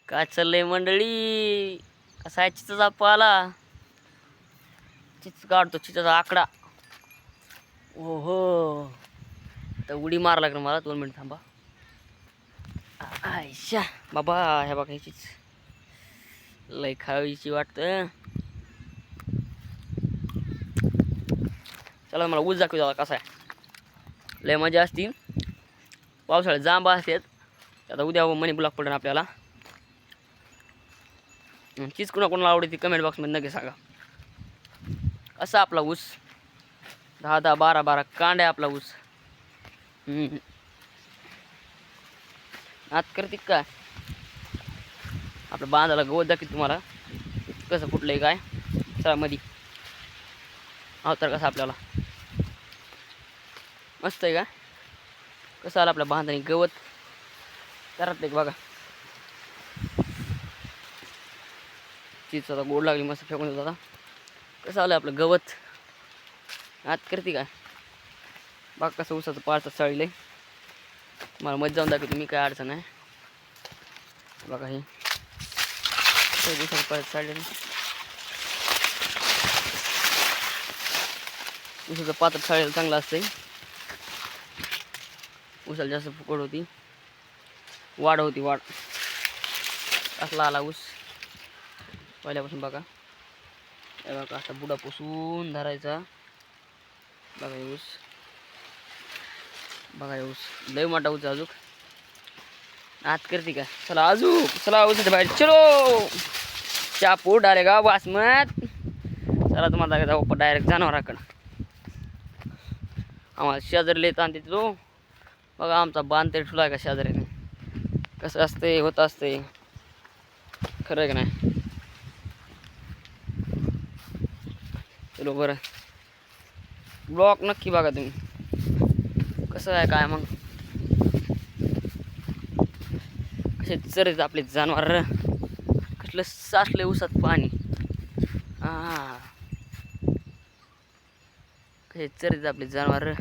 काय चाललंय मंडळी? कसा आहे चिचाचा पाला? चिच काढतो, चिचाचा आकडा. ओहो, तर उडी मारा लागणार मला. 2 मिनिट थांबा. आयशा बाबा, ह्या बघा ही चिच लय खावीची वाटतं. चला मला ऊस दाखवी दादा कसा आहे. लय मजा असती. पावसाळ्यात जांबा असतात. आता उद्या मनी ब्लॉक पडणार आपल्याला. चीज कोणाला आवडते कमेंट बॉक्समध्ये नक्की सांगा. असा आपला ऊस 10-10, 12-12 कांड आहे आपला ऊस. आत करते काय आपलं बांधाला गवत दाखवत तुम्हाला कसं फुटलंय काय. चला मध्ये अवतार कसा आपल्याला मस्त आहे का. कसं आलं आपल्या बांधाने गवत करत एक बघा. चीज आता गोड लागली मस्त फेकून देत. आता कसं आलं आपलं गवत आत करते काय. बघा कसं ऊसाचं पाळचं चाळीलंय. मला मजा जाऊन दाखवते मी, काय अडचण आहे. बघा हे ऊसाचं पाळचं चाळलेलं. ऊसाचं पात्र चाळलेलं चांगलं असतंय. ऊसाला जास्त फुकट होती, वाढ होती वाढ. असला आला ऊस पहिल्यापासून. बघा हे बघा असा बुडा पुसून धरायचा. बघा हे ऊस, बघा हे ऊस लय मोठा ऊस. अजूक आत करते का. चला अजूक चला ऊसाच्या बाहेर चलो. चापू डायरेक्ट वासमत. चला तुम्हाला दाखवता डायरेक्ट जनावराकडं. आम्हाला शेजारी येत आणते तो. बघा आमचा बांध तरी ठुला आहे का शेजारीने. कसं असते होत असते खरं आहे का नाही. चलो बरं ब्लॉक नक्की बघा तुम्ही. कसं आहे काय मग कसे चरत आपले जनावर. कसलं साचले उसात पाणी. कसे चरत आपले जनावर.